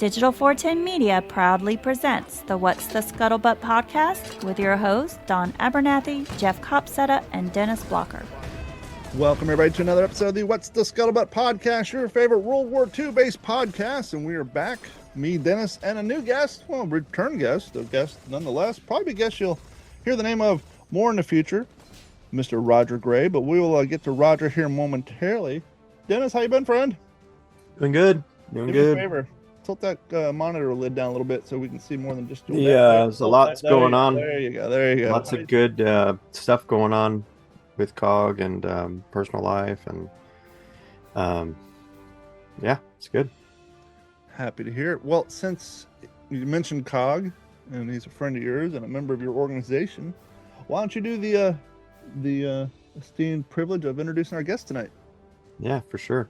Digital 410 Media proudly presents the What's the Scuttlebutt podcast with your hosts, Don Abernathy, Jeff Copsetta, and Dennis Blocker. Welcome, everybody, to another episode of the What's the Scuttlebutt podcast, your favorite World War II-based podcast, and we are back, me, Dennis, and a new guest, well, return guest, a guest nonetheless, probably a guest you'll hear the name of more in the future, Mr. Roger Gray, but we will get to Roger here momentarily. Dennis, how you been, friend? Doing good. Doing good. Do me a favor. Tilt that monitor lid down a little bit so we can see more than just doing that. There's a lot going on. There you go. There you go. Lots of good stuff going on with COGG and personal life, and yeah, it's good. Happy to hear it. Well, since you mentioned COGG, and he's a friend of yours and a member of your organization, why don't you do the esteemed privilege of introducing our guest tonight? Yeah, for sure.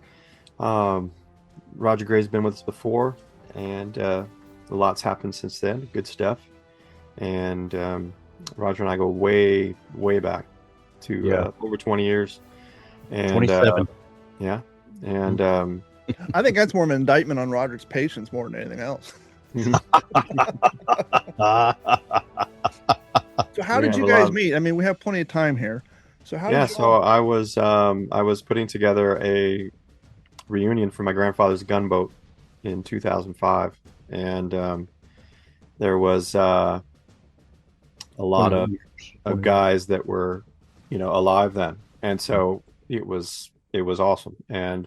Roger Gray's been with us before, and a lot's happened since then. Good stuff. And Roger and I go way, way back to over 20 years. And 27. Yeah. And I think that's more of an indictment on Roger's patience more than anything else. So how did you guys meet? I mean, we have plenty of time here. So how? Yeah. So I was putting together a reunion for my grandfather's gunboat in 2005, and there was a lot of guys that were alive then, and so it was awesome. And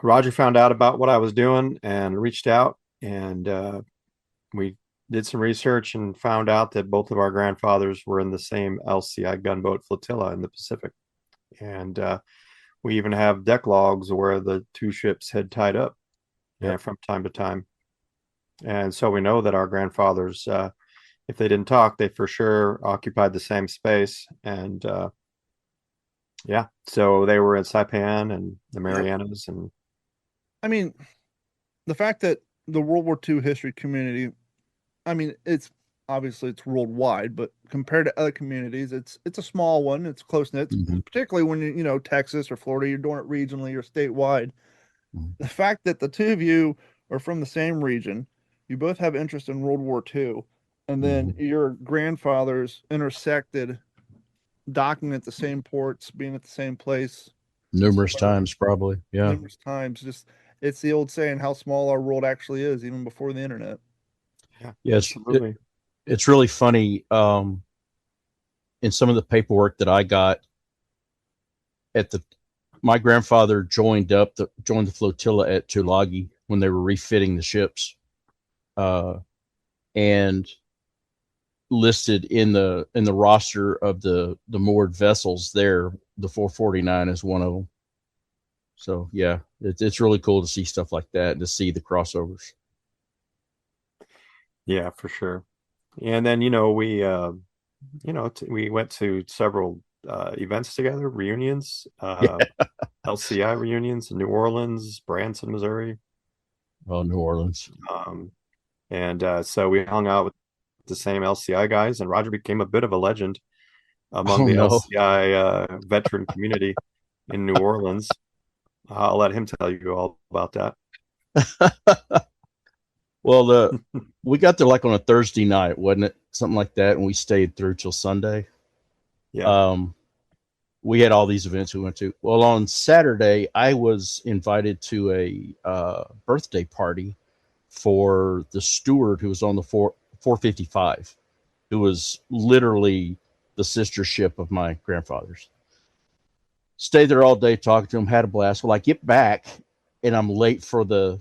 Roger found out about what I was doing and reached out, and we did some research and found out that both of our grandfathers were in the same LCI gunboat flotilla in the Pacific, and we even have deck logs where the two ships had tied up from time to time. And so we know that our grandfathers, if they didn't talk, they for sure occupied the same space. And so they were in Saipan and the Marianas. And I mean, the fact that the World War II history community, I mean, it's obviously it's worldwide, but compared to other communities, it's a small one. It's close knit, particularly when you Texas or Florida, you're doing it regionally or statewide. The fact that the two of you are from the same region, you both have interest in World War II, and then your grandfathers intersected, docking at the same ports, being at the same place numerous times, probably. Yeah, numerous times. Just it's the old saying, how small our world actually is, even before the internet. Yeah, absolutely. It's really funny. In some of the paperwork that I got my grandfather joined the flotilla at Tulagi when they were refitting the ships, and listed in the roster of the moored vessels there, the 449 is one of them. So yeah, it's really cool to see stuff like that and to see the crossovers. Yeah, for sure. And then, we went to several events together, reunions, LCI reunions in New Orleans, Branson, Missouri. Oh, New Orleans. So we hung out with the same LCI guys, and Roger became a bit of a legend among the LCI veteran community in New Orleans. I'll let him tell you all about that. Well, we got there like on a Thursday night, wasn't it? Something like that, and we stayed through till Sunday. Yeah. We had all these events we went to. Well, on Saturday, I was invited to a birthday party for the steward who was on the 455, who was literally the sister ship of my grandfather's. Stayed there all day, talking to him, had a blast. Well, I get back, and I'm late for the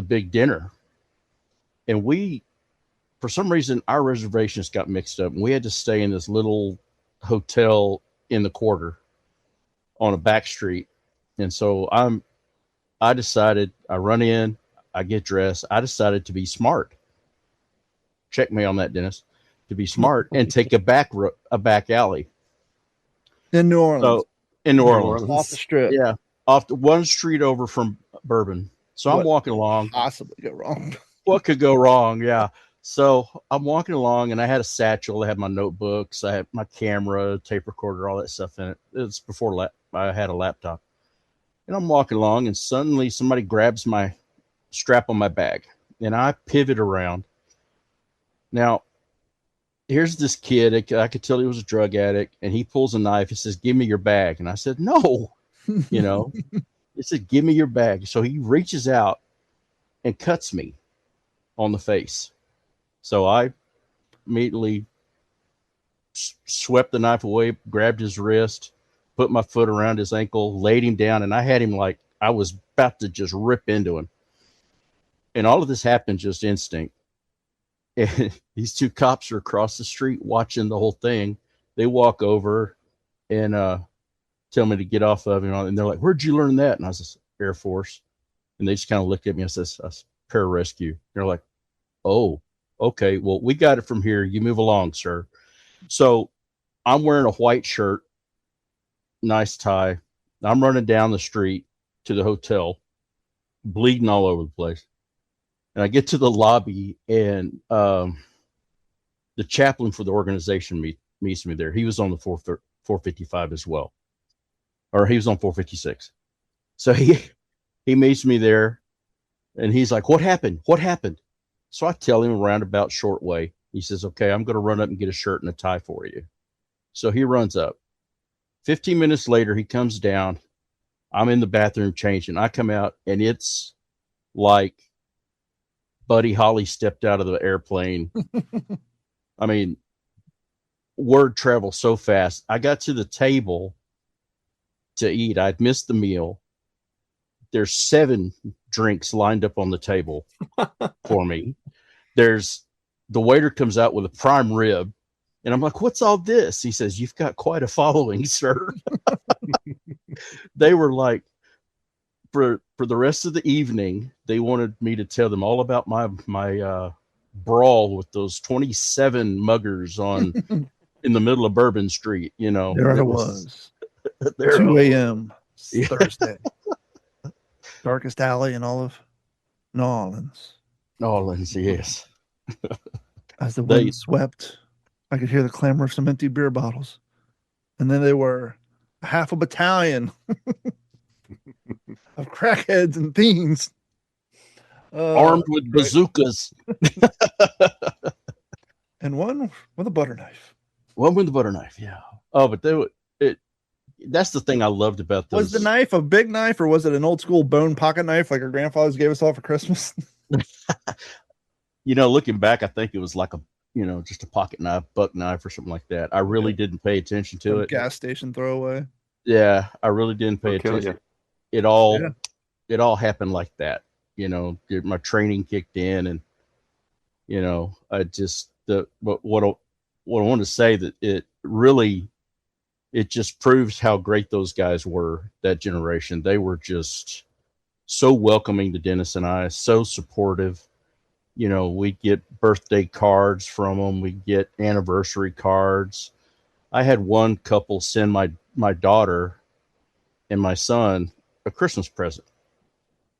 big dinner. And for some reason, our reservations got mixed up, and we had to stay in this little hotel in the quarter on a back street. And so I decided, I run in, I get dressed. I decided to be smart. Check me on that, Dennis. To be smart and take a back alley in New Orleans. So in New Orleans, off the strip. Yeah, off the one street over from Bourbon. So I'm walking along. Possibly go wrong. What could go wrong? Yeah. So I'm walking along, and I had a satchel. I had my notebooks. I had my camera, tape recorder, all that stuff in it. It was before I had a laptop. And I'm walking along, and suddenly somebody grabs my strap on my bag. And I pivot around. Now, here's this kid. I could tell he was a drug addict, and he pulls a knife. He says, "Give me your bag." And I said, "No." You know, he said, "Give me your bag." So he reaches out and cuts me on the face. So I immediately swept the knife away, grabbed his wrist, put my foot around his ankle, laid him down, and I had him like I was about to just rip into him. And all of this happened just instinct. And these two cops are across the street watching the whole thing. They walk over and tell me to get off of him. And they're like, "Where'd you learn that?" And I said, "Air Force." And they just kind of looked at me and says, "Pararescue." They're like, "Oh, okay. Well, we got it from here. You move along, sir." So I'm wearing a white shirt, nice tie. I'm running down the street to the hotel, bleeding all over the place. And I get to the lobby, and the chaplain for the organization meets me there. He was on the 455 as well, or he was on 456. So he meets me there, and he's like, "What happened? What happened?" So I tell him a roundabout short way. He says, "Okay, I'm going to run up and get a shirt and a tie for you." So he runs up. 15 minutes later, he comes down. I'm in the bathroom changing. I come out, and it's like Buddy Holly stepped out of the airplane. I mean, word travels so fast. I got to the table to eat. I'd missed the meal. There's 7 drinks lined up on the table for me. The waiter comes out with a prime rib, and I'm like, "What's all this?" He says, "You've got quite a following, sir." They were like, for the rest of the evening, they wanted me to tell them all about my brawl with those 27 muggers in the middle of Bourbon Street. You know, There I was. there 2 a.m. Yeah. Thursday. Darkest alley in all of New Orleans. New Orleans, yes. As the wind swept, I could hear the clamor of some empty beer bottles. And then they were half a battalion of crackheads and fiends. Armed with bazookas. And one with a butter knife. One with a butter knife, yeah. Oh, but that's the thing I loved about those. Was the knife a big knife, or was it an old school bone pocket knife like our grandfathers gave us all for Christmas? You know, looking back, I think it was like just a pocket knife, buck knife, or something like that. I really didn't pay attention to it. Gas station throwaway. Yeah, I really didn't pay attention. It all happened like that. You know, my training kicked in, and I just what I want to say that it just proves how great those guys were, that generation. They were just so welcoming to Dennis and I, so supportive. You know, we get birthday cards from them. We get anniversary cards. I had one couple send my daughter and my son a Christmas present.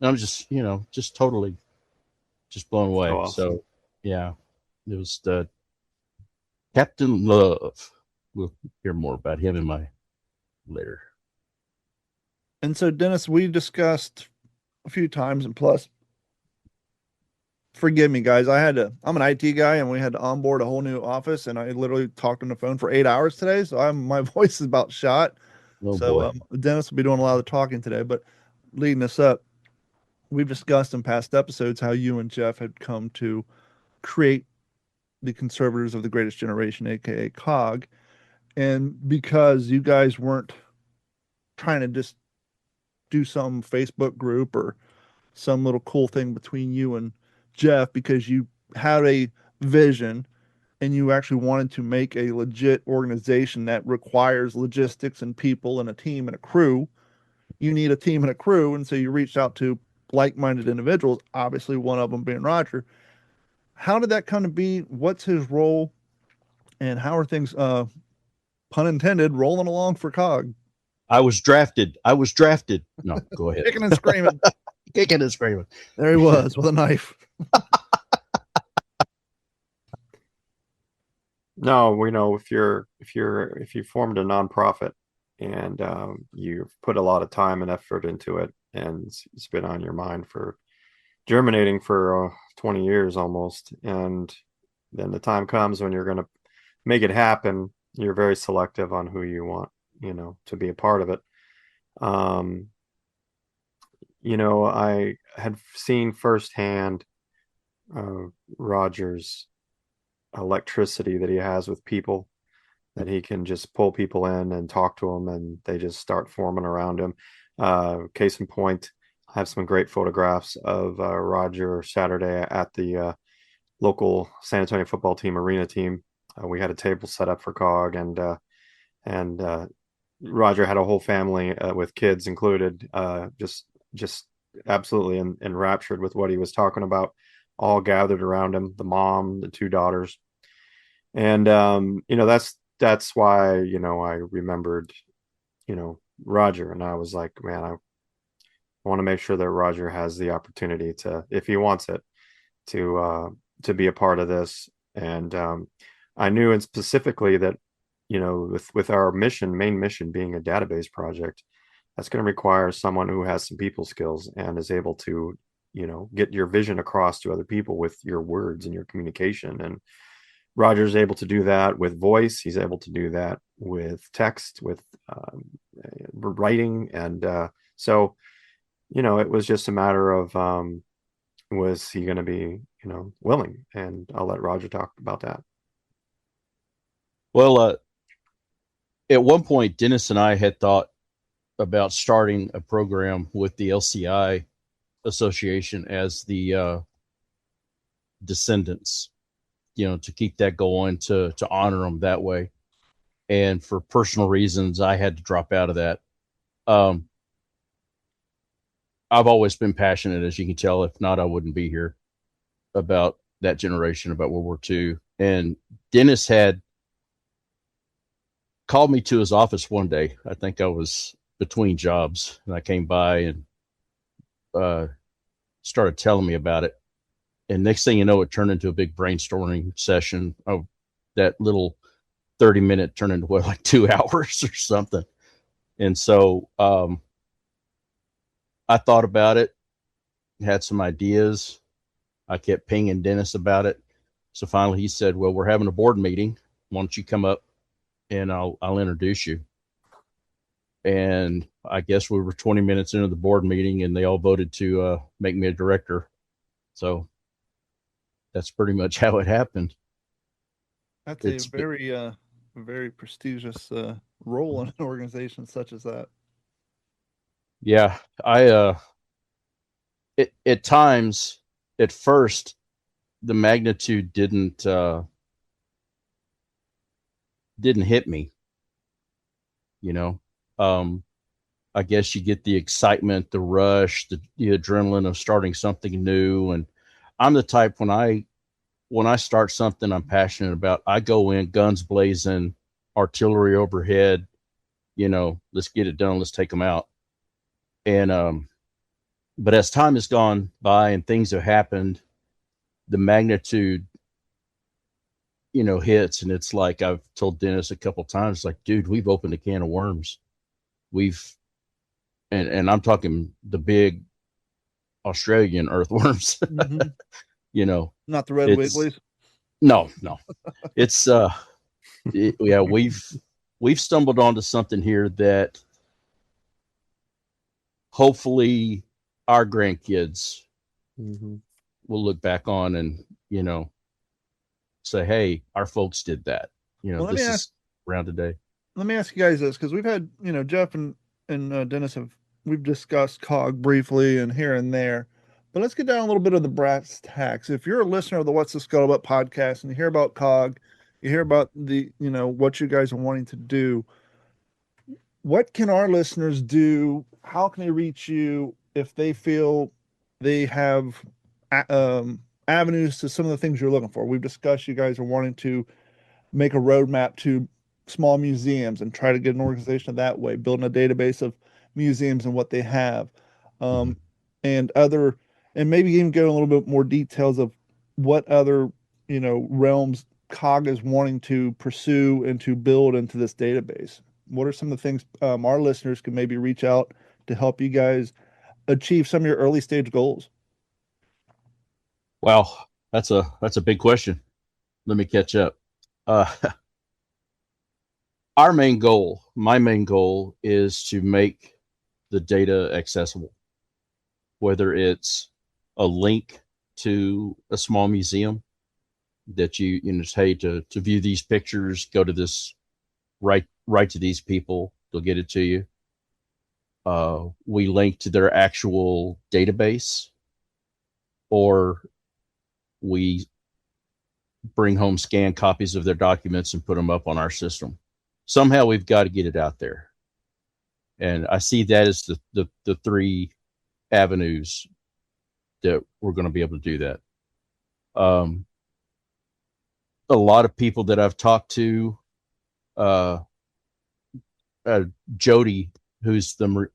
And I'm just totally just blown away. Oh, awesome. So, yeah, it was the Captain Love. We'll hear more about him later. And so, Dennis, we discussed a few times, and plus, forgive me, guys. I'm an IT guy, and we had to onboard a whole new office, and I literally talked on the phone for 8 hours today. So my voice is about shot. Oh, boy. Dennis will be doing a lot of the talking today, but leading us up, we've discussed in past episodes how you and Jeff had come to create the Conservators of the Greatest Generation, aka COGG. And because you guys weren't trying to just do some Facebook group or some little cool thing between you and Jeff, because you had a vision and you actually wanted to make a legit organization that requires logistics and people and a team and a crew. You need a team and a crew. And so you reached out to like-minded individuals, obviously one of them being Roger. How did that come to be? What's his role? And how are things, pun intended, rolling along for COGG? I was drafted. No, go ahead. Kicking and screaming. Kicking and screaming. There he was with a knife. No, we know if you formed a nonprofit and you've put a lot of time and effort into it, and it's been on your mind for germinating for 20 years almost. And then the time comes when you're going to make it happen. You're very selective on who you want, to be a part of it. I had seen firsthand Roger's electricity that he has with people, that he can just pull people in and talk to them and they just start forming around him. Case in point, I have some great photographs of Roger Saturday at the local San Antonio football team arena team. We had a table set up for COGG, and Roger had a whole family with kids included, just absolutely enraptured with what he was talking about, all gathered around him, the mom, the two daughters. And that's why I remembered Roger, and I was like, man, I want to make sure that Roger has the opportunity to, if he wants it, to be a part of this. And I knew, and specifically that with our main mission being a database project, that's going to require someone who has some people skills and is able to get your vision across to other people with your words and your communication. And Roger's able to do that with voice. He's able to do that with text, with writing. And so it was just a matter of was he going to be willing? And I'll let Roger talk about that. Well, at one point, Dennis and I had thought about starting a program with the LCI Association as the descendants, to keep that going, to honor them that way. And for personal reasons, I had to drop out of that. I've always been passionate, as you can tell. If not, I wouldn't be here, about that generation, about World War II. And Dennis had called me to his office one day. I think I was between jobs, and I came by and started telling me about it. And next thing you know, it turned into a big brainstorming session. Of that little 30-minute turned into like 2 hours or something. And so I thought about it, had some ideas. I kept pinging Dennis about it. So finally he said, well, we're having a board meeting. Why don't you come up and I'll introduce you. And I guess we were 20 minutes into the board meeting and they all voted to make me a director. So that's pretty much how it happened. That's a very prestigious role in an organization such as that. Yeah, at times, at first, the magnitude didn't hit me. I guess you get the excitement, the rush, the adrenaline of starting something new. And I'm the type, when I start something I'm passionate about, I go in guns blazing, artillery overhead, let's get it done. Let's take them out. And, but as time has gone by and things have happened, the magnitude, hits. And it's like, I've told Dennis a couple of times, like, dude, we've opened a can of worms. And I'm talking the big Australian earthworms, Mm-hmm. Not the red wigglies. No, it's, yeah, we've stumbled onto something here that hopefully our grandkids will look back on and, say, hey, our folks did that. This is around today. Let me ask you guys this, because we've had, Jeff and Dennis we've discussed COGG briefly and here and there, but let's get down a little bit of the brass tacks. If you're a listener of the What's the Scuttlebutt podcast and you hear about COGG, you hear about the, what you guys are wanting to do, what can our listeners do? How can they reach you if they feel they have avenues to some of the things you're looking for? We've discussed you guys are wanting to make a roadmap to small museums and try to get an organization that way, building a database of museums and what they have, and maybe even go a little bit more details of what other realms COGG is wanting to pursue and to build into this database. What are some of the things our listeners can maybe reach out to help you guys achieve some of your early stage goals? Well, that's a big question. Let me catch up. Uh, my main goal is to make the data accessible, whether it's a link to a small museum that you know, hey, to view these pictures, go to this, write to these people, they'll get it to you. We link to their actual database, or we bring home scanned copies of their documents and put them up on our system. Somehow we've got to get it out there. And I see that as the three avenues that we're going to be able to do that. A lot of people that I've talked to, Jody, who's the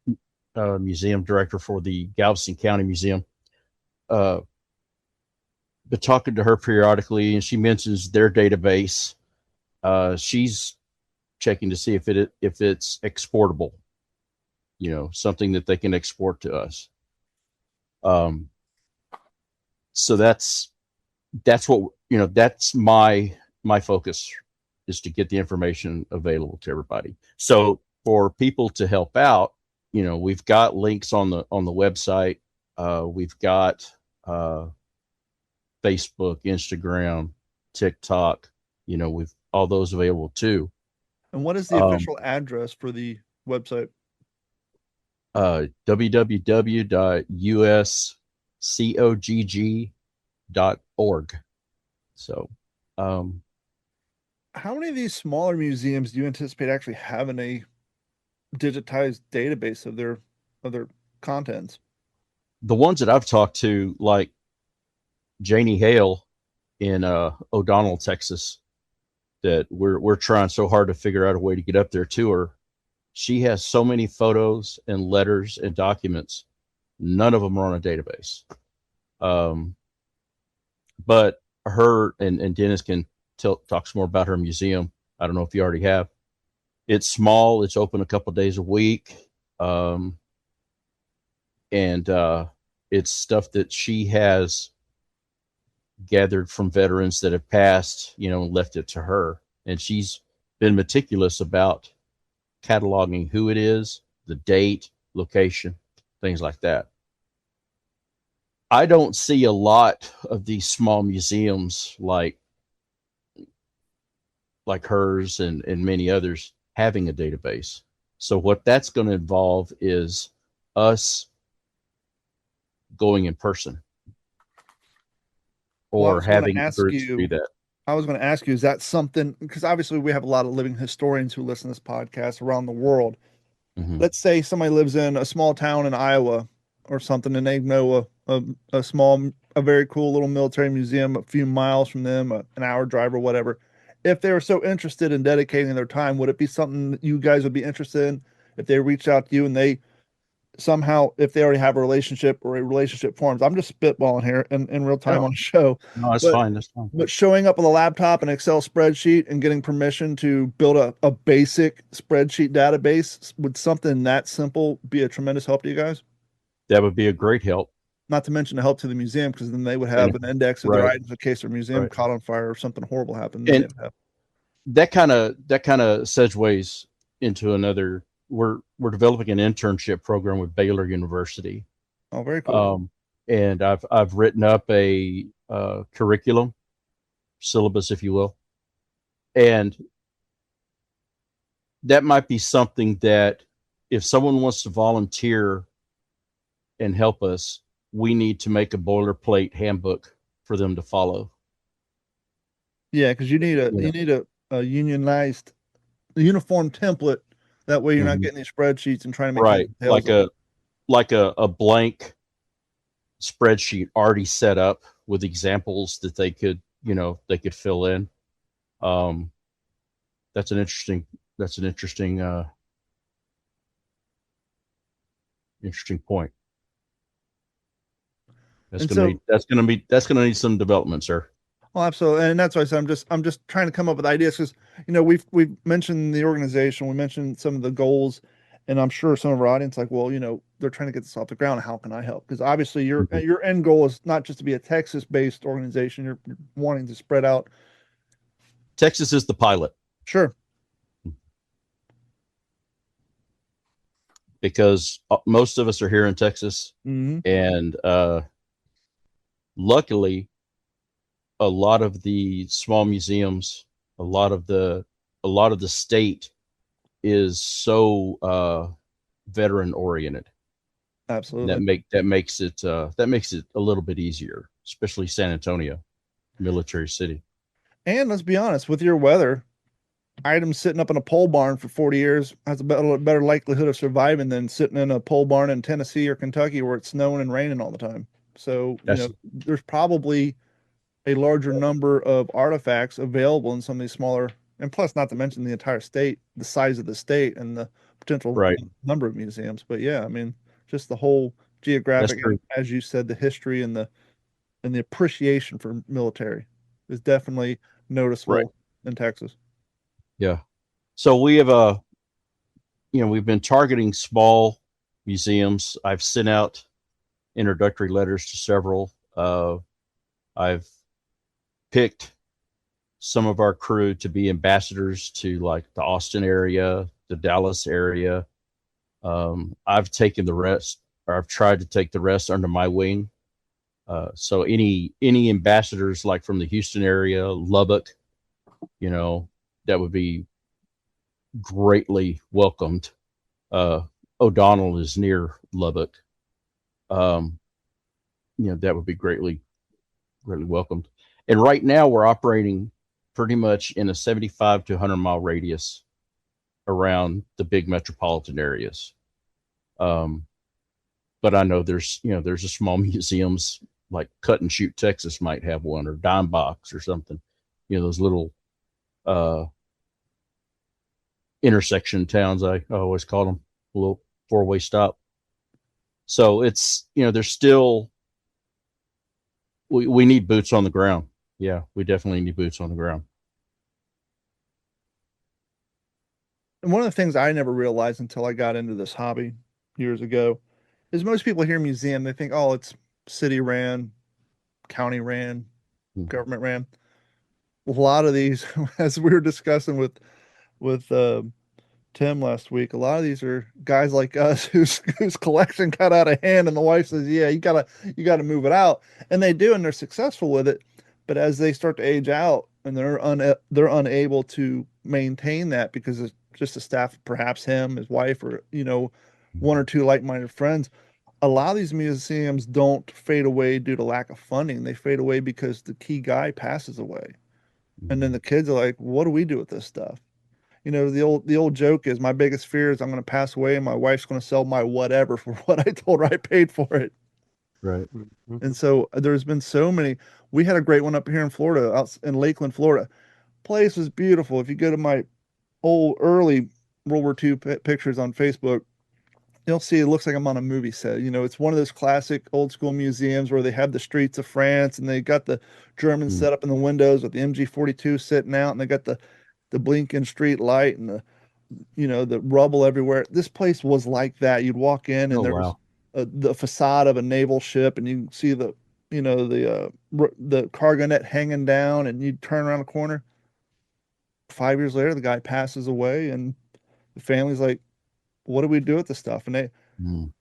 museum director for the Galveston County Museum, but talking to her periodically, and she mentions their database. She's checking to see if it's exportable, you know, something that they can export to us. So that's what, you know, that's my focus, is to get the information available to everybody. So for people to help out, you know, we've got links on the website. We've got Facebook, Instagram, TikTok, you know, with all those available too. And what is the official address for the website? www.uscogg.org. So, how many of these smaller museums do you anticipate actually having a digitized database of their contents? The ones that I've talked to, like Janie Hale in O'Donnell, Texas, that we're trying so hard to figure out a way to get up there to her. She has so many photos and letters and documents. None of them are on a database. But her and Dennis can talk some more about her museum. I don't know if you already have. It's small. It's open a couple days a week. And it's stuff that she has gathered from veterans that have passed, you know, and left it to her. And she's been meticulous about cataloging who it is, the date, location, things like that. I don't see a lot of these small museums like hers and many others having a database. So what that's going to involve is us going in person, or having groups do that. I was going to ask you, is that something, because obviously we have a lot of living historians who listen to this podcast around the world. Mm-hmm. Let's say somebody lives in a small town in Iowa or something, and they know a very cool little military museum a few miles from them, an hour drive or whatever. If they were so interested in dedicating their time, would it be something that you guys would be interested in if they reached out to you and they somehow, if they already have a relationship or a relationship forms? I'm just spitballing here in real time on a show. No, that's fine. That's fine. But showing up with a laptop and Excel spreadsheet and getting permission to build a basic spreadsheet database, would something that simple be a tremendous help to you guys? That would be a great help. Not to mention a help to the museum, because then they would have an index of their items in case their museum caught on fire or something horrible happened. And that kind of segues into another. We're developing an internship program with Baylor University. Oh, very cool. And I've written up a curriculum, syllabus, if you will, and that might be something that if someone wants to volunteer and help us, we need to make a boilerplate handbook for them to follow. Yeah, because you need a unionized, uniform template. That way you're not getting these spreadsheets and trying to make like a blank spreadsheet already set up with examples that they could fill in. That's an interesting point. That's gonna need some development, sir. Well, absolutely, and that's why I said I'm just trying to come up with ideas, because we've mentioned the organization, we mentioned some of the goals, and I'm sure some of our audience like, well, they're trying to get this off the ground. How can I help? Because obviously Mhm. your end goal is not just to be a Texas-based organization. You're wanting to spread out. Texas is the pilot Sure. because most of us are here in Texas, Mm-hmm. and luckily, a lot of the small museums, a lot of the state is so veteran oriented. Absolutely. That makes it a little bit easier, especially San Antonio, military city. And let's be honest, with your weather, items sitting up in a pole barn for 40 years has a better likelihood of surviving than sitting in a pole barn in Tennessee or Kentucky where it's snowing and raining all the time. So, That's there's probably a larger number of artifacts available in some of these smaller, and plus, not to mention the entire state, the size of the state, and the potential right. number of museums. But yeah, I mean, just the whole That's geographic, and true. as you said, the history and the appreciation for military is definitely Right. noticeable in Texas. Yeah. So we have we've been targeting small museums. I've sent out introductory letters to several. I've picked some of our crew to be ambassadors to like the Austin area, the Dallas area. I've taken the rest, or I've tried to take the rest under my wing. So any ambassadors like from the Houston area, Lubbock, that would be greatly welcomed. O'Donnell is near Lubbock. That would be greatly welcomed. And right now we're operating pretty much in a 75 to 100-mile radius around the big metropolitan areas. But I know there's a small museums like Cut and Shoot, Texas might have one, or Dime Box or something. Those little intersection towns, I always call them, a little four-way stop. So it's, there's still, we need boots on the ground. Yeah, we definitely need boots on the ground. And one of the things I never realized until I got into this hobby years ago is most people hear museum, they think, oh, it's city ran, county ran, government ran. A lot of these, as we were discussing with Tim last week, a lot of these are guys like us whose collection got out of hand, and the wife says, "Yeah, you gotta move it out," and they do, and they're successful with it. But as they start to age out, and they're unable to maintain that because it's just a staff, perhaps him, his wife, or one or two like-minded friends. A lot of these museums don't fade away due to lack of funding. They fade away because the key guy passes away, and then the kids are like, "What do we do with this stuff?" The old joke is, my biggest fear is I'm going to pass away and my wife's going to sell my whatever for what I told her I paid for it. Right. And so there's been so many. We had a great one up here in Florida, out in Lakeland, Florida. Place was beautiful. If you go to my old early World War II pictures on Facebook, you'll see it looks like I'm on a movie set. It's one of those classic old school museums where they have the streets of France and they got the Germans set up in the windows with the MG-42 sitting out, and they got the blinking street light and the rubble everywhere. This place was like that. You'd walk in and Oh, there was wow. the facade of a naval ship, and you see the cargo net hanging down, and you turn around the corner. 5 years later, the guy passes away, and the family's like, "What do we do with the stuff?" And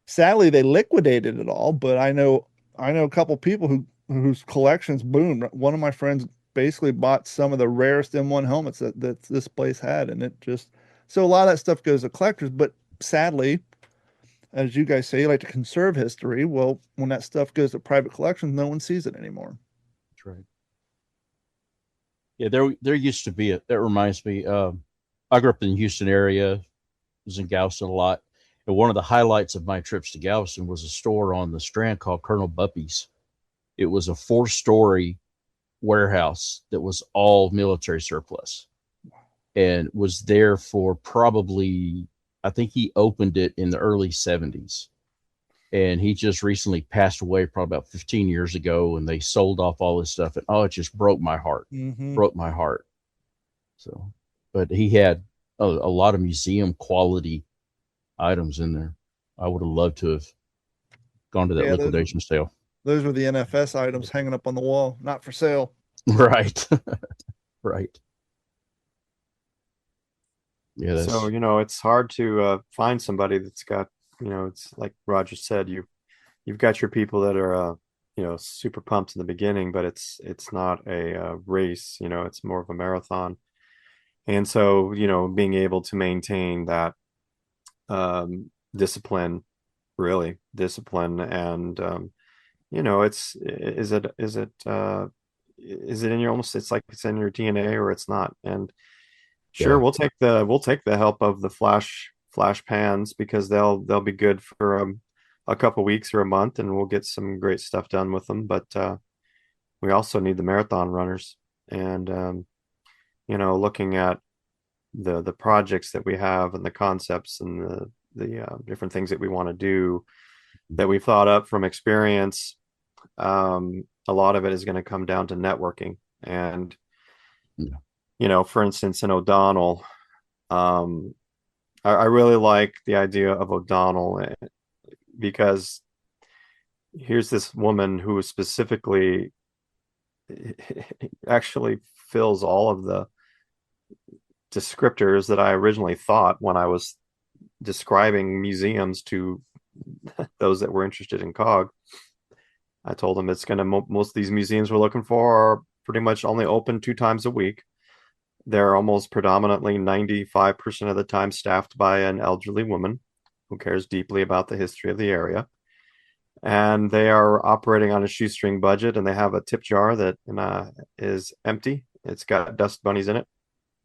sadly, they liquidated it all. But I know a couple people whose collections boomed. One of my friends basically bought some of the rarest M1 helmets that this place had, and it just, so a lot of that stuff goes to collectors. But sadly, as you guys say, you like to conserve history. Well, when that stuff goes to private collections, no one sees it anymore. That's right. Yeah, there used to be that reminds me. I grew up in the Houston area, was in Galveston a lot, and one of the highlights of my trips to Galveston was a store on the Strand called Colonel Buppy's. It was a 4-story warehouse that was all military surplus, and was there for probably, I think he opened it in the early 70s, and he just recently passed away probably about 15 years ago, and they sold off all this stuff, and it just broke my heart. Broke my heart. So, but he had a lot of museum quality items in there. I would have loved to have gone to that Yeah, liquidation sale. those were the NFS items hanging up on the wall, not for sale. Right. Right. Yeah, that's So, it's hard to find somebody that's got, it's like Roger said, you've got your people that are, super pumped in the beginning, but it's not a race, it's more of a marathon. And so, being able to maintain that discipline, really discipline, and is it in your almost, it's like it's in your DNA or it's not. And sure, yeah. we'll take the help of the flash pans because they'll be good for a couple weeks or a month, and we'll get some great stuff done with them. But we also need the marathon runners, and looking at the projects that we have and the concepts and the different things that we want to do that we've thought up from experience. A lot of it is going to come down to networking. And for instance, in O'Donnell, I really like the idea of O'Donnell because here's this woman who specifically actually fills all of the descriptors that I originally thought when I was describing museums to those that were interested in COGG. I told them it's going to most of these museums we're looking for are pretty much only open 2 times a week. They're almost predominantly 95% of the time staffed by an elderly woman who cares deeply about the history of the area. And they are operating on a shoestring budget, and they have a tip jar that is empty. It's got dust bunnies in it.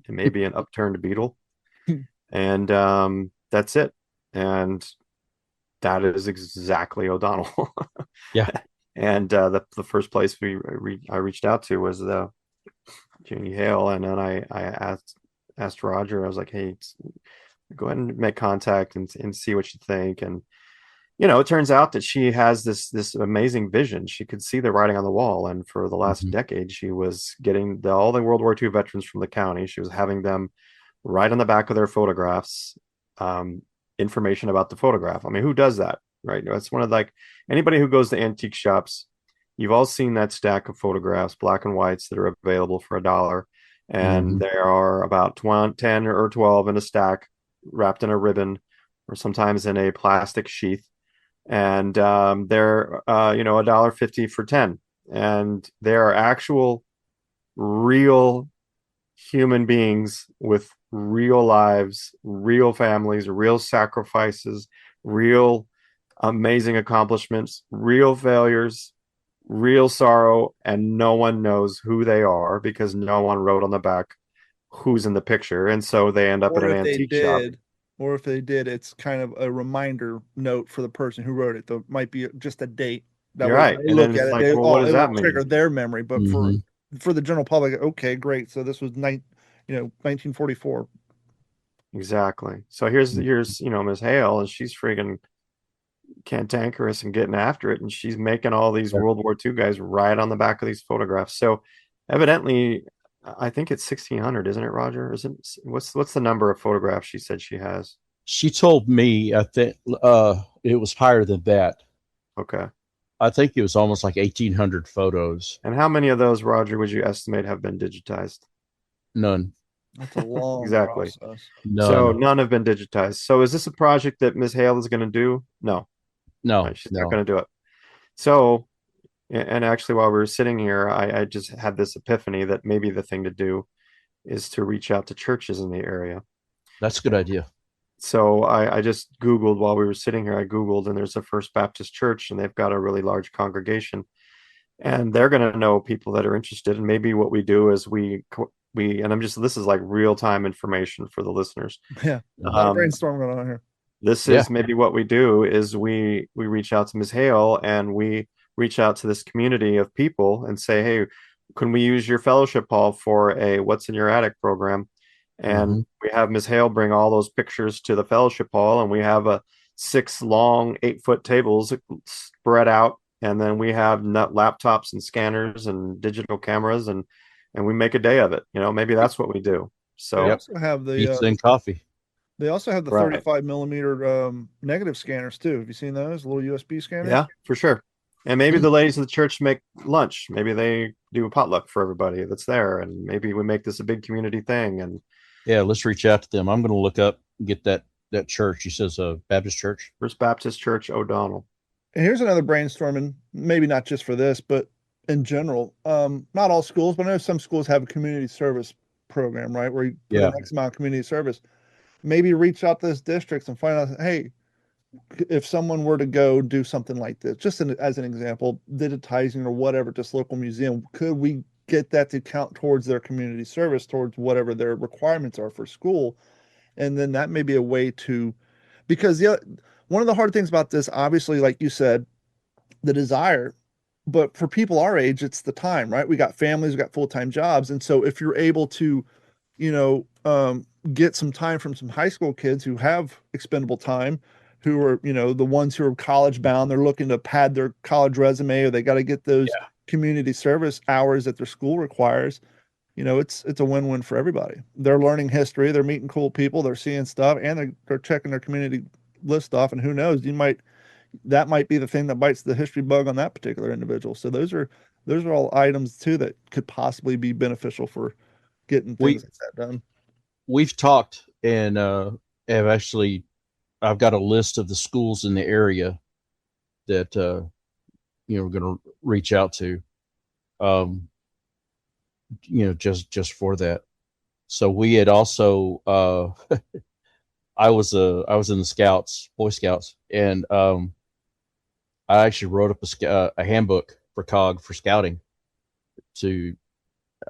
It may be an upturned beetle. And that's it. And that is exactly O'Donnell. Yeah. And the first place I reached out to was the Jeannie Hale, and then I asked Roger. I was like, "Hey, go ahead and make contact and see what you think." And it turns out that she has this amazing vision. She could see the writing on the wall, and for the last decade, she was getting all the World War II veterans from the county. She was having them write on the back of their photographs information about the photograph. I mean, who does that, right? It's one of anybody who goes to antique shops. You've all seen that stack of photographs, black and whites, that are available for $1. And there are about 10 or 12 in a stack, wrapped in a ribbon, or sometimes in a plastic sheath. And they're $1.50 for 10. And there are actual, real human beings with real lives, real families, real sacrifices, real amazing accomplishments, real failures, real sorrow, and no one knows who they are because no one wrote on the back who's in the picture. And so they end up at an antique shop. Or if they did, it's kind of a reminder note for the person who wrote it. There might be just a date. You're right. And then it's like, well, what does that mean? Trigger their memory, but for the general public, okay, great. So this was 1944. Exactly. So here's Ms. Hale, and she's friggin' cantankerous and getting after it, and she's making all these World War II guys write on the back of these photographs. So evidently, I think it's 1,600, isn't it, Roger? What's the number of photographs she said she has? She told me I think it was higher than that. Okay. I think it was almost like 1,800 photos. And how many of those, Roger, would you estimate have been digitized? None. That's a long exactly. process. So none have been digitized. So is this a project that Ms. Hale is going to do? No. No. She's not going to do it. So, and actually, while we were sitting here, I just had this epiphany that maybe the thing to do is to reach out to churches in the area. That's a good idea. So I just Googled while we were sitting here. I Googled, and there's a First Baptist Church, and they've got a really large congregation, and they're going to know people that are interested. And maybe what we do is this is like real time information for the listeners. Yeah, brainstorm going on here. This is maybe what we do is we reach out to Ms. Hale, and we reach out to this community of people and say, hey, can we use your fellowship hall for a What's in Your Attic program? And we have Ms. Hale bring all those pictures to the fellowship hall, and we have 6 long 8-foot tables spread out, and then we have laptops and scanners and digital cameras, and we make a day of it. Maybe that's what we do. So we also have the pizza and coffee. They also have the Right. 35 millimeter negative scanners too. Have you seen those little USB scanners? Yeah, for sure. And maybe the ladies of the church make lunch. Maybe they do a potluck for everybody that's there, and maybe we make this a big community thing. And Yeah, let's reach out to them. I'm going to look up and get that church. He says Baptist Church. First Baptist Church O'Donnell. And here's another brainstorming, maybe not just for this, but in general. Not all schools, but I know some schools have a community service program, right? Where you put Yeah. an X amount of community service. Maybe reach out to those districts and find out, hey, if someone were to go do something like this, just as an example, digitizing or whatever, just local museum, could we get that to count towards their community service, towards whatever their requirements are for school? And then that may be a way to, because one of the hard things about this, obviously, like you said, the desire, but for people our age, it's the time, right? We got families, we got full-time jobs. And so if you're able to, get some time from some high school kids who have expendable time, who are, the ones who are college bound, they're looking to pad their college resume, or they got to get those community service hours that their school requires. It's a win-win for everybody. They're learning history, they're meeting cool people, they're seeing stuff, and they're checking their community list off. And who knows, that might be the thing that bites the history bug on that particular individual. So those are all items too that could possibly be beneficial for getting things like that done. We've talked and I've got a list of the schools in the area that we're going to reach out to, just for that. So we had also I was in the Scouts, Boy Scouts, and I actually wrote up a handbook for COGG for scouting. To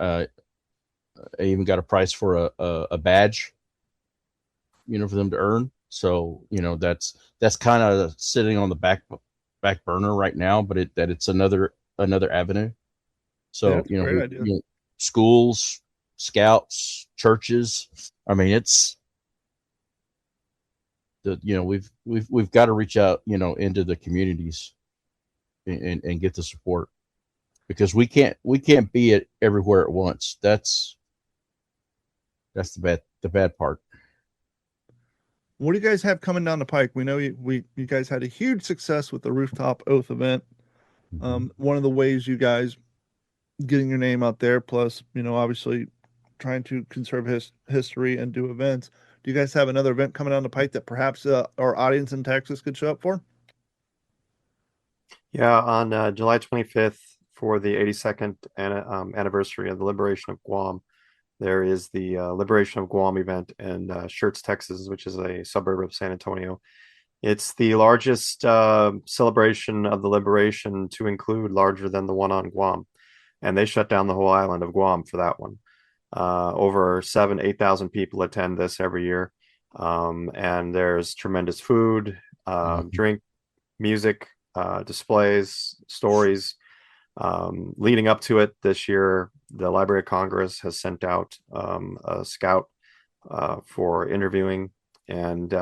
I even got a price for a badge, for them to earn. So that's kind of sitting on the back burner right now, but it's another avenue. So great idea. Schools, scouts, churches. I mean, it's we've got to reach out into the communities and get the support, because we can't be it everywhere at once. That's the bad part. What do you guys have coming down the pike? We know you guys had a huge success with the rooftop oath event. One of the ways you guys getting your name out there, plus obviously trying to conserve history and do events. Do you guys have another event coming down the pike that perhaps our audience in Texas could show up for? Yeah, on July 25th, for the 82nd anniversary of the liberation of Guam, there is the Liberation of Guam event in Schertz, Texas, which is a suburb of San Antonio. It's the largest celebration of the liberation to include, larger than the one on Guam. And they shut down the whole island of Guam for that one. Over 8,000 people attend this every year. And there's tremendous food, drink, music, displays, stories. Leading up to it this year, the Library of Congress has sent out a scout for interviewing, and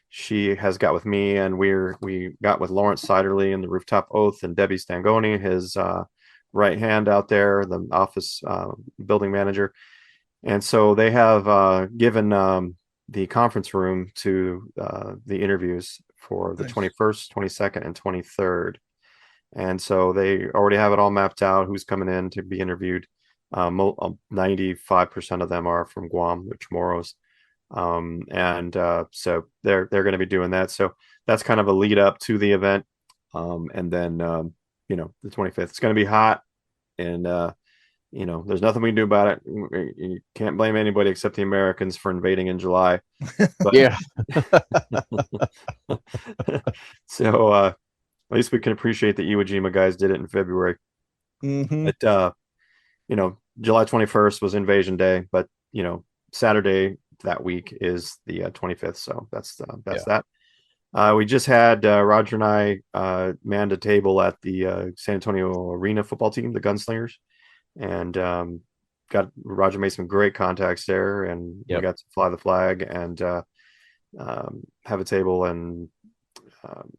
she has got with me, and we got with Lawrence Siderly in the Rooftop Oath, and Debbie Stangoni, his right hand out there, the office building manager. And so they have given the conference room to the interviews for the 21st, 22nd, and 23rd. And so they already have it all mapped out, who's coming in to be interviewed. 95% of them are from Guam, the Chamorros. So they're going to be doing that. So that's kind of a lead up to the event. And then, the 25th, it's going to be hot, and, there's nothing we can do about it. You can't blame anybody except the Americans for invading in July. But, yeah. So, at least we can appreciate that Iwo Jima guys did it in February. But, July 21st was Invasion Day, but, Saturday that week is the 25th. So that's that. We just had Roger and I manned a table at the San Antonio Arena football team, the Gunslingers, and got Roger made some great contacts there, and we got to fly the flag and have a table. And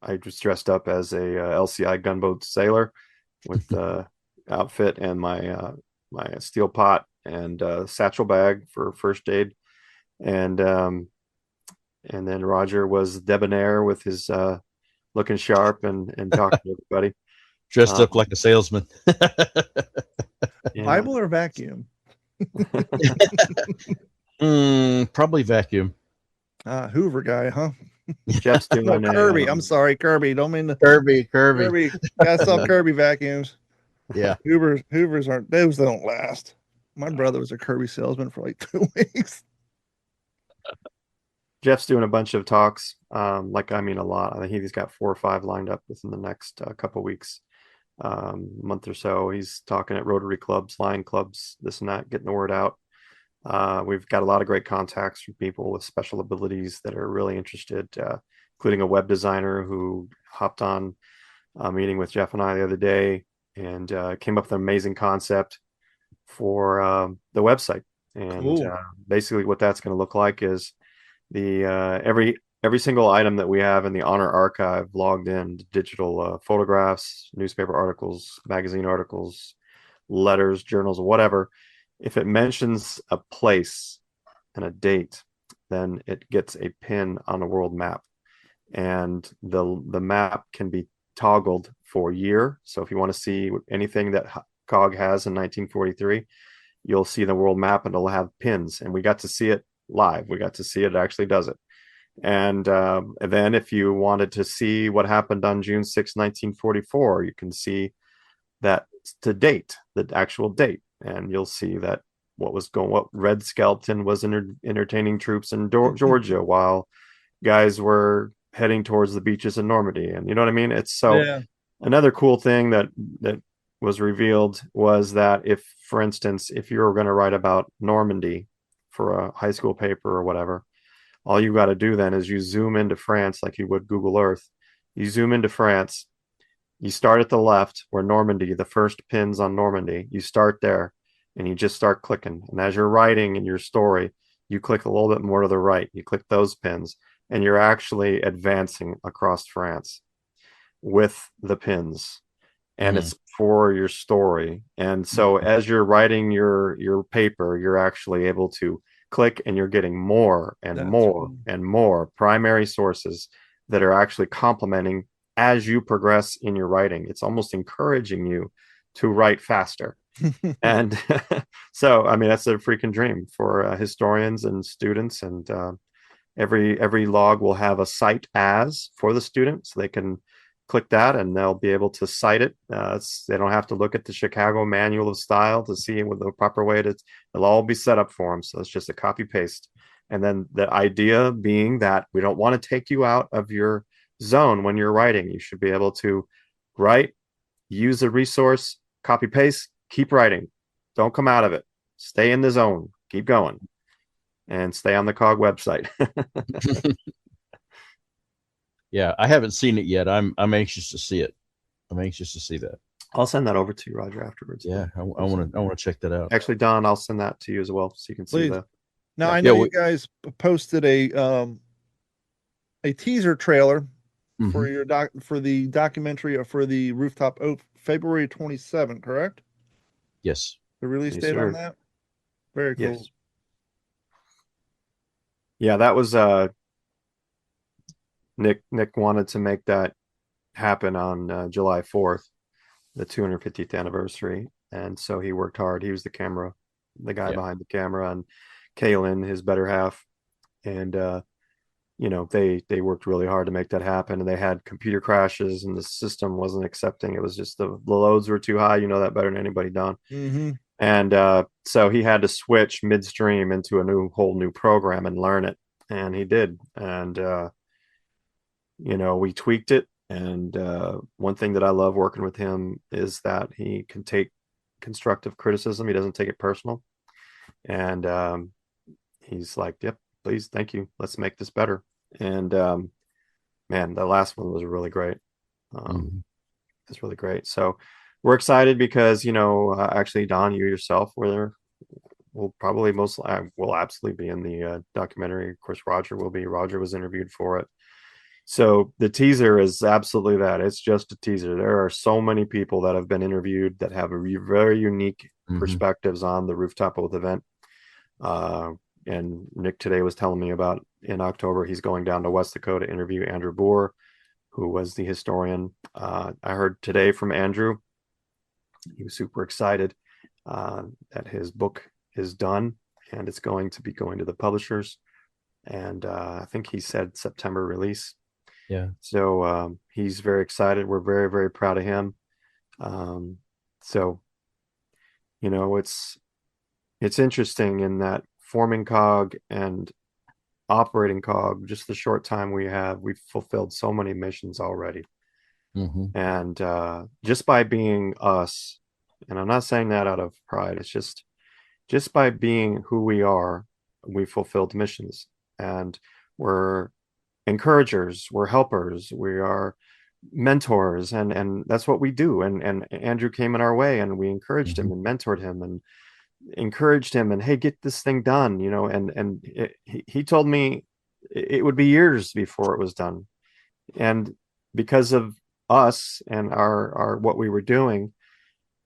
I was dressed up as a LCI gunboat sailor with outfit and my steel pot and satchel bag for first aid. And And then Roger was debonair with his looking sharp and talking to everybody. Dressed up like a salesman. Yeah. Bible or vacuum? Probably vacuum. Hoover guy, huh? Jeff's doing No, Kirby. I'm sorry, Kirby. Don't mean to. Kirby. Kirby. Gotta sell Kirby vacuums. Yeah. Hoovers aren't. Those don't last. My brother was a Kirby salesman for like 2 weeks. Jeff's doing a bunch of talks. A lot. I think he's got 4 or 5 lined up within the next couple weeks, month or so. He's talking at Rotary clubs, Lion clubs, this and that, getting the word out. We've got a lot of great contacts from people with special abilities that are really interested, including a web designer who hopped on a meeting with Jeff and I the other day and came up with an amazing concept for the website. And Cool. basically what that's going to look like is the every single item that we have in the Honor Archive logged in, digital photographs, newspaper articles, magazine articles, letters, journals, whatever. If it mentions a place and a date, then it gets a pin on a world map. And the map can be toggled for year. So if you want to see anything that COGG has in 1943, you'll see the world map and it'll have pins. And we got to see it live. We got to see it actually does it. And then if you wanted to see what happened on June 6, 1944, you can see that to date, the actual date. And you'll see that what Red Skelton was entertaining troops in Georgia while guys were heading towards the beaches in Normandy. And you know what I mean? It's so Yeah. Another cool thing that was revealed was that if, for instance, if you were going to write about Normandy for a high school paper or whatever, all you got to do then is you zoom into France like you would Google Earth. You zoom into France, you start at the left where Normandy, the first pins on Normandy, you start there and you just start clicking. And as you're writing in your story, you click a little bit more to the right. You click those pins and you're actually advancing across France with the pins. And it's for your story. And so as you're writing your paper, you're actually able to click and you're getting more and more and more primary sources that are actually complementing as you progress in your writing. It's almost encouraging you to write faster. And so, I mean, that's a freaking dream for historians and students. And every log will have a cite as for the student, so they can click that and they'll be able to cite it. They don't have to look at the Chicago Manual of Style to see what the proper way to. It'll all be set up for them. So it's just a copy paste. And then the idea being that we don't want to take you out of your zone when you're writing. You should be able to write, use a resource, copy paste, keep writing. Don't come out of it. Stay in the zone. Keep going. And stay on the COGG website. Yeah, I haven't seen it yet. I'm anxious to see it. I'm anxious to see that. I'll send that over to you, Roger, afterwards. Yeah, I want to check that out. Actually, Don, I'll send that to you as well, so you can see that. Now I know you guys posted a teaser trailer for your for the documentary for the Rooftop Oak, February 27, correct? Yes. The release date on that. Very cool. Yes. Yeah, that was Nick wanted to make that happen on July 4th, the 250th anniversary. And so he worked hard. He was the guy behind the camera, and Kaylin, his better half. And, they worked really hard to make that happen. And they had computer crashes and the system wasn't accepting. It was just the loads were too high. You know that better than anybody, Don. Mm-hmm. And so he had to switch midstream into a whole new program and learn it. And he did. And, we tweaked it. And one thing that I love working with him is that he can take constructive criticism. He doesn't take it personal. And he's like, yep, please, thank you. Let's make this better. And man, the last one was really great. It's really great. So we're excited because, actually, Don, you yourself will probably will absolutely be in the documentary. Of course, Roger will be. Roger was interviewed for it. So the teaser is absolutely that. It's just a teaser. There are so many people that have been interviewed that have very unique perspectives on the Rooftop Oath event. And Nick today was telling me about in October, he's going down to West Dakota to interview Andrew Bohr, who was the historian. I heard today from Andrew. He was super excited that his book is done and it's going to be going to the publishers. And I think he said September release. Yeah. So he's very excited. We're very, very proud of him. So, you know, it's interesting in that forming COGG and operating COGG, just the short time we've fulfilled so many missions already. And just by being us, and I'm not saying that out of pride, it's just by being who we are, we fulfilled missions. And we're encouragers, we're helpers, we are mentors, and that's what we do. And Andrew came in our way, and we encouraged him and mentored him and encouraged him, and hey, get this thing done, you know. And he told me it would be years before it was done, and because of us and our what we were doing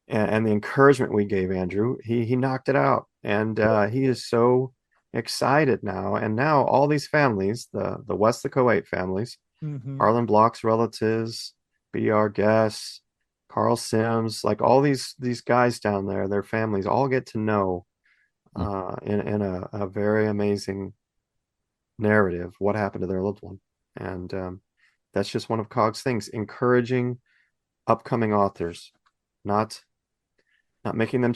and the encouragement we gave Andrew, he knocked it out. And he is so excited now. And now all these families, the Westlaco 8 families, Harlan Block's relatives, BR Guests, Carl Sims, like all these guys down there, their families all get to know in a very amazing narrative what happened to their loved one. And that's just one of COGG's things, encouraging upcoming authors, not making them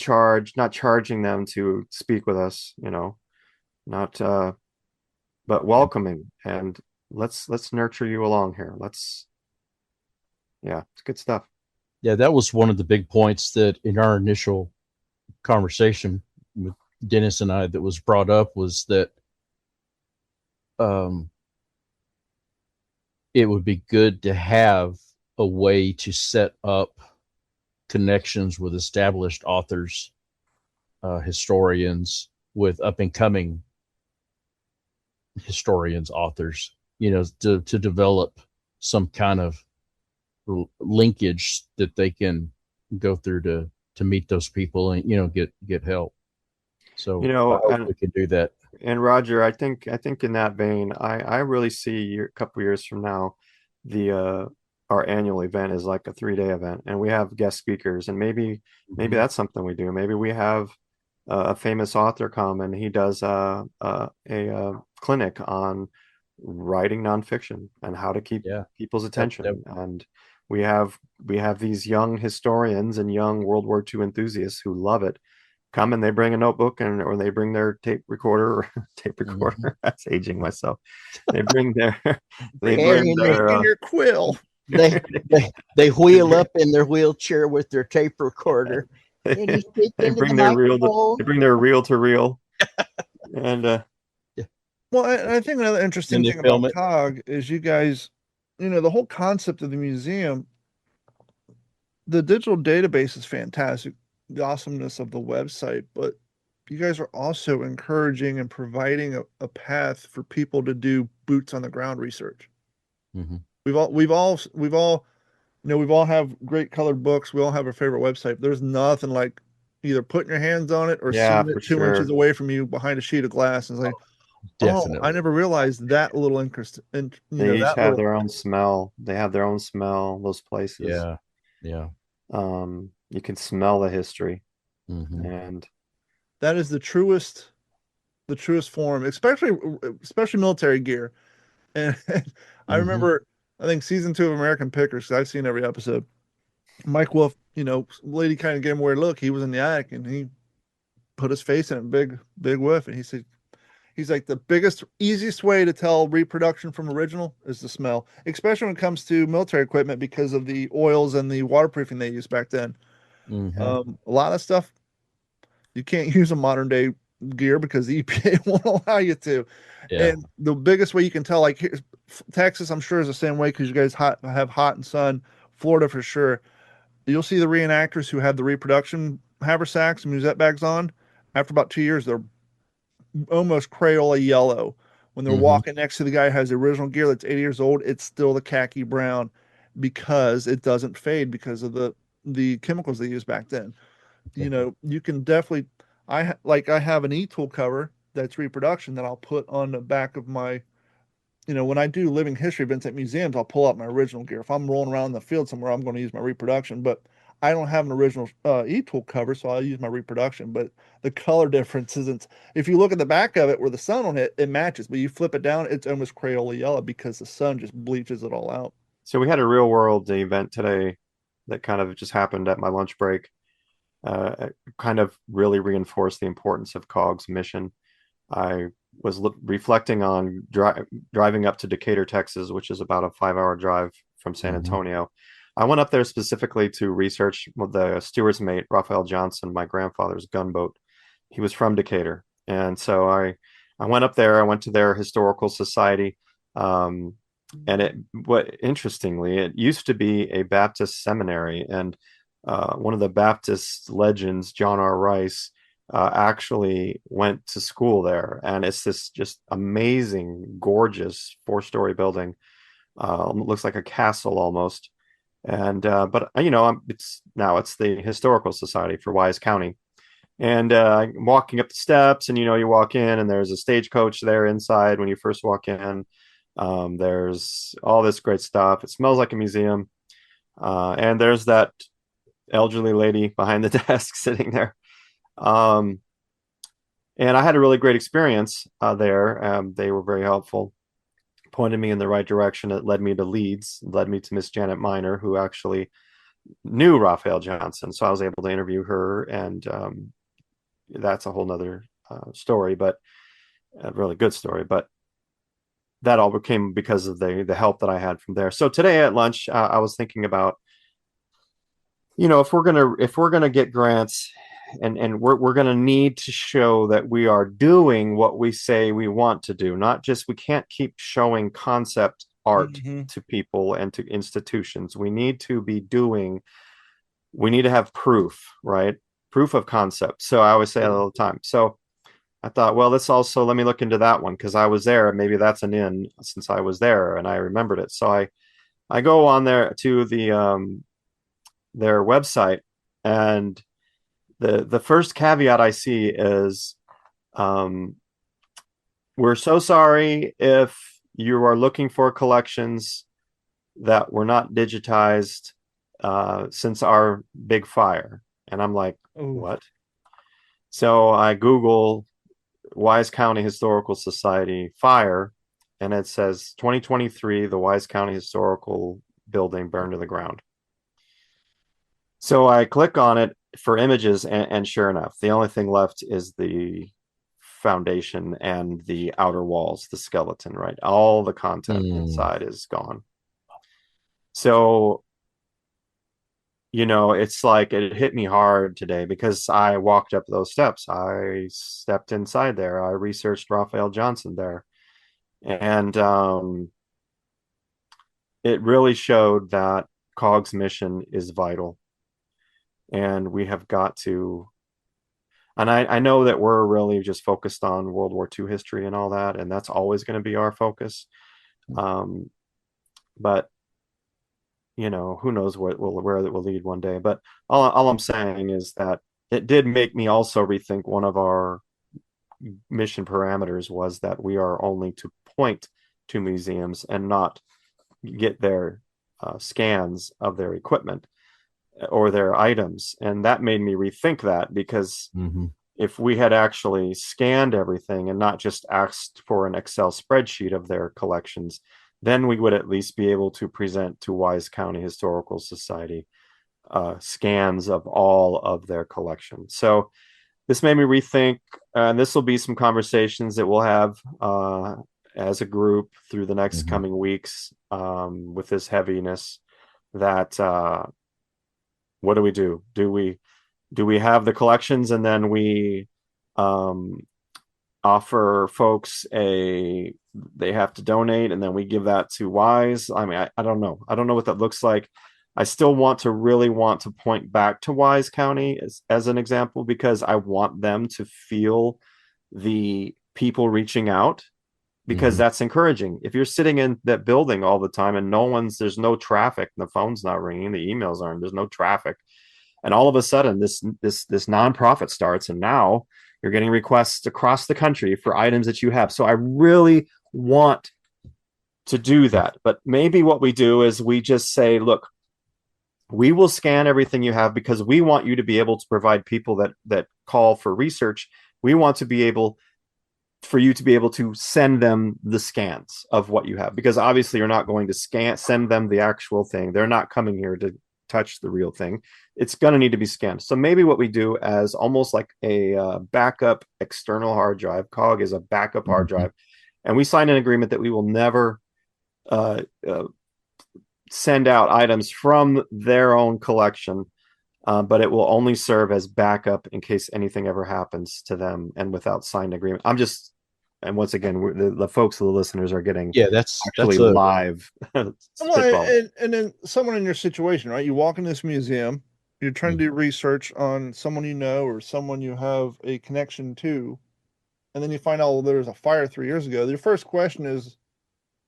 not charging them to speak with us, you know, but welcoming, and let's nurture you along here. It's good stuff. Yeah, that was one of the big points that in our initial conversation with Dennis and I that was brought up, was that it would be good to have a way to set up connections with established authors, historians, with up and coming historians, authors, you know, to develop some kind of linkage that they can go through to meet those people and, you know, get help. So, you know, we can do that. And Roger, I think in that vein, I really see a couple years from now, our annual event is like a 3-day event, and we have guest speakers, and maybe that's something we do. Maybe we have a famous author come and he does a clinic on writing nonfiction and how to keep people's attention. And we have these young historians and young World War II enthusiasts who love it. Come and they bring a notebook or they bring their tape recorder. That's aging myself. They bring their your quill. They wheel up in their wheelchair with their tape recorder. They bring their reel to reel. And well, I think another interesting thing about COGG is you guys, you know, the whole concept of the museum, the digital database is fantastic, the awesomeness of the website, but you guys are also encouraging and providing a path for people to do boots on the ground research. We've all, you know, we've all have great colored books. We all have our favorite website. There's nothing like either putting your hands on it or seeing it 2 inches away from you behind a sheet of glass. And it's like, definitely. I never realized that little interest. And they each have their own smell. They have their own smell. Those places. Yeah. You can smell the history, and that is the truest form, especially military gear. And I remember, I think season 2 of American Pickers, because I've seen every episode. Mike Wolf, you know, lady kind of gave him a weird look. He was in the attic and he put his face in it, big whiff, and he said, he's like, the easiest way to tell reproduction from original is the smell, especially when it comes to military equipment because of the oils and the waterproofing they used back then. A lot of stuff you can't use a modern day gear because the EPA won't allow you to. And the biggest way you can tell, like here's Texas, I'm sure is the same way because you guys have hot and sun. Florida for sure. You'll see the reenactors who have the reproduction haversacks and musette bags on. After about 2 years, they're almost Crayola yellow. When they're walking next to the guy who has the original gear that's 80 years old, it's still the khaki brown because it doesn't fade because of the chemicals they used back then. You know, you can definitely, I have an e-tool cover that's reproduction that I'll put on the back of my when I do living history events at museums, I'll pull out my original gear. If I'm rolling around in the field somewhere, I'm going to use my reproduction, but I don't have an original e-tool cover, so I'll use my reproduction. But the color difference isn't, if you look at the back of it where the sun will hit, it matches, but you flip it down, it's almost Crayola yellow because the sun just bleaches it all out. So we had a real world event today that kind of just happened at my lunch break. Kind of really reinforced the importance of COGG's mission. I was reflecting on driving up to Decatur, Texas, which is about a 5-hour drive from San Antonio. I went up there specifically to research the steward's mate, Raphael Johnson, my grandfather's gunboat. He was from Decatur. And so I went up there. I went to their historical society. And interestingly, it used to be a Baptist seminary. And one of the Baptist legends, John R. Rice, actually went to school there. And it's this just amazing, gorgeous 4-story building. Looks like a castle almost. And but it's the Historical Society for Wise County. And I'm walking up the steps, and you walk in, and there's a stagecoach there inside when you first walk in. There's all this great stuff. It smells like a museum. And there's that elderly lady behind the desk sitting there. And I had a really great experience there. They were very helpful, pointed me in the right direction. It led me to Leeds, led me to Miss Janet Miner, who actually knew Raphael Johnson. So I was able to interview her, and that's a whole nother story, but a really good story. But that all came because of the help that I had from there. So today at lunch, I was thinking about, if we're gonna get grants, and we're gonna need to show that we are doing what we say we want to do. Not just, we can't keep showing concept art to people and to institutions. We need to have proof, right? Proof of concept. So I always say that all the time. So I thought, well, let me look into that one, because I was there. Maybe that's an in, since I was there and I remembered it. So I go on there to their website, and the first caveat I see is, we're so sorry if you are looking for collections that were not digitized since our big fire. And I'm like, what? So I Google Wise County Historical Society fire, and it says 2023, the Wise County Historical Building burned to the ground. So I click on it for images, and sure enough, the only thing left is the foundation and the outer walls, the skeleton, right? All the content inside is gone. So, it's like it hit me hard today, because I walked up those steps. I stepped inside there. I researched Raphael Johnson there. And it really showed that COGG's mission is vital. And we have got to, and I know that we're really just focused on World War II history and all that, and that's always going to be our focus. But who knows where it will lead one day. But all I'm saying is that it did make me also rethink one of our mission parameters, was that we are only to point to museums and not get their scans of their equipment or their items. And that made me rethink that, because if we had actually scanned everything and not just asked for an Excel spreadsheet of their collections, then we would at least be able to present to Wise County Historical Society scans of all of their collections. So this made me rethink, and this will be some conversations that we'll have as a group through the next coming weeks with this heaviness, that what do we do? Do we have the collections, and then we offer folks they have to donate, and then we give that to Wise? I mean, I don't know. I don't know what that looks like. I still want to point back to Wise County as an example, because I want them to feel the people reaching out, because that's encouraging. If you're sitting in that building all the time and there's no traffic, the phone's not ringing, the emails aren't, there's no traffic, and all of a sudden this nonprofit starts, and now you're getting requests across the country for items that you have. So I really want to do that. But maybe what we do is we just say, look, we will scan everything you have because we want you to be able to provide people that call for research. We want to be able for you to be able to send them the scans of what you have, because obviously you're not going to send them the actual thing. They're not coming here to touch the real thing. It's going to need to be scanned. So maybe what we do as almost like a backup external hard drive, COGG is a backup hard drive, and we sign an agreement that we will never send out items from their own collection, but it will only serve as backup in case anything ever happens to them, and without signed agreement. And once again, the folks, the listeners are getting that's live. And then someone in your situation, right? You walk in this museum, you're trying to do research on someone you know or someone you have a connection to, and then you find out, well, there was a fire 3 years ago. Your first question is,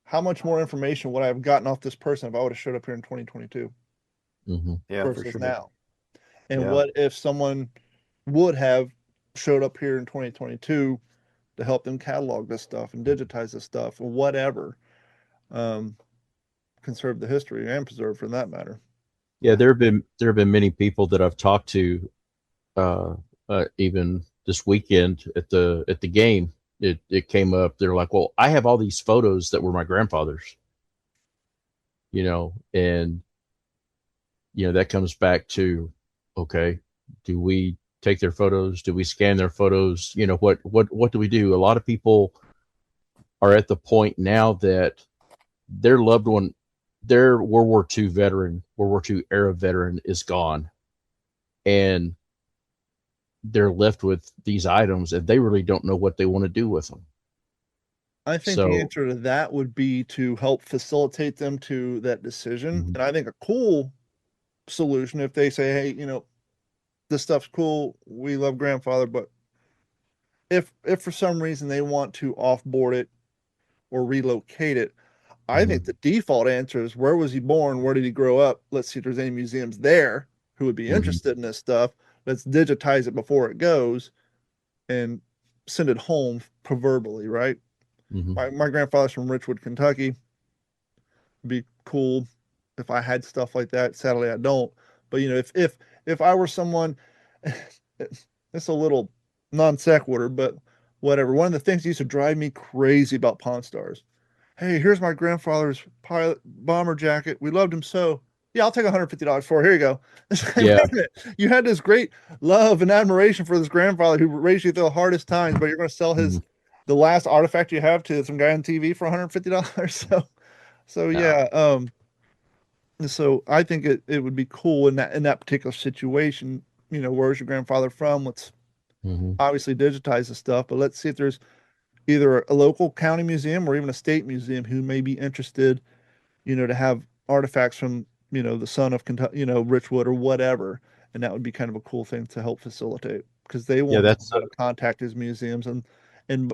how much more information would I have gotten off this person if I would have showed up here in 2022 versus for sure. now? And what if someone would have showed up here in 2022 to help them catalog this stuff and digitize this stuff or whatever, conserve the history and preserve for that matter. Yeah, there have been many people that I've talked to, even this weekend at the game. It came up. They're like, well, I have all these photos that were my grandfather's, and that comes back to, okay, do we take their photos? Do we scan their photos? What do we do? A lot of people are at the point now that their loved one, their World War II era veteran is gone, and they're left with these items and they really don't know what they want to do with them. I think the answer to that would be to help facilitate them to that decision. And I think a cool solution, if they say, hey, this stuff's cool, we love grandfather, but if for some reason they want to offboard it or relocate it, I think the default answer is, where was he born? Where did he grow up? Let's see if there's any museums there who would be interested in this stuff. Let's digitize it before it goes and send it home, proverbially, right? My grandfather's from Richwood, Kentucky. It'd be cool if I had stuff like that. Sadly, I don't. But if I were someone, it's a little non sequitur, but whatever. One of the things that used to drive me crazy about Pawn Stars. Hey, here's my grandfather's pilot bomber jacket. We loved him so. Yeah, I'll take $150 for it. Here you go. Yeah. You had this great love and admiration for this grandfather who raised you through the hardest times, but you're going to sell the last artifact you have to some guy on TV for $150. So I think it would be cool in that particular situation. Where's your grandfather from? Let's obviously digitize the stuff, but let's see if there's either a local county museum or even a state museum who may be interested, to have artifacts from, the son of Kentucky, Richwood or whatever. And that would be kind of a cool thing to help facilitate, because they won't contact his museums. And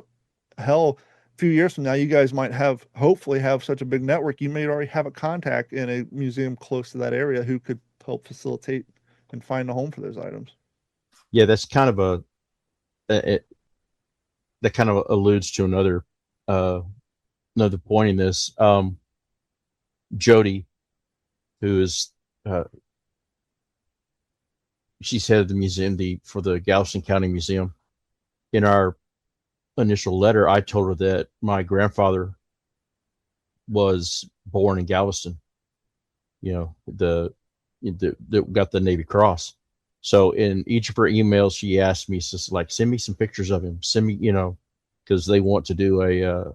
hell, a few years from now, you guys might hopefully have such a big network, you may already have a contact in a museum close to that area who could help facilitate and find a home for those items. Yeah, that's kind of that kind of alludes to another point in this. Jody, who is she's head of the museum for the Galveston County Museum. In our initial letter, I told her that my grandfather was born in Galveston. Got the Navy Cross. So in each of her emails, she asked me, just like, send me some pictures of him. Send me, because they want to do a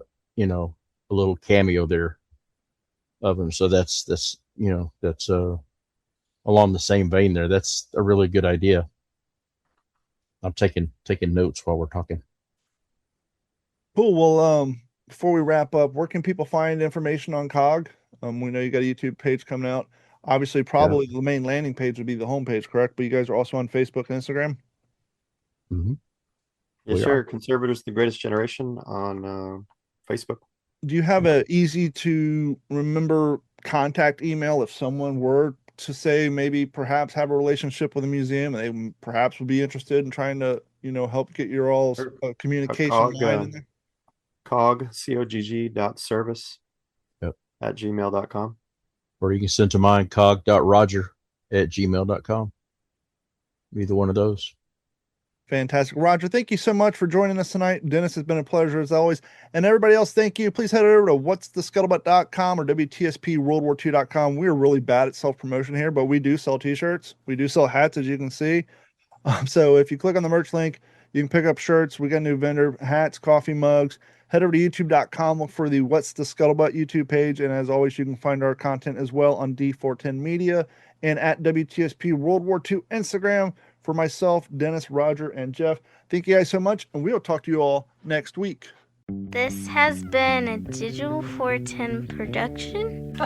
little cameo there of him. So that's along the same vein there. That's a really good idea. I'm taking notes while we're talking. Cool. Well, before we wrap up, where can people find information on COGG? We know you got a YouTube page coming out. Obviously, probably the main landing page would be the homepage, correct? But you guys are also on Facebook and Instagram? Yeah, sure. Conservators, the Greatest Generation on Facebook. Do you have a easy to remember contact email if someone were to say maybe perhaps have a relationship with a museum and they perhaps would be interested in trying to, help get your all communication line in there? COGG, COGG.service cogg@gmail.com. Or you can send to mine, cog.roger@gmail.com. Either one of those. Fantastic. Roger, thank you so much for joining us tonight. Dennis, has been a pleasure as always. And everybody else, thank you. Please head over to whatsthescuttlebutt.com or WTSPWorldWar2.com. We're really bad at self-promotion here, but we do sell t-shirts. We do sell hats, as you can see. So if you click on the merch link, you can pick up shirts. We got a new vendor, hats, coffee mugs. Head over to youtube.com, look for the What's the Scuttlebutt YouTube page. And as always, you can find our content as well on D410 Media and at WTSP World War II Instagram. For myself, Dennis, Roger, and Jeff, thank you guys so much, and we'll talk to you all next week. This has been a Digital 410 production.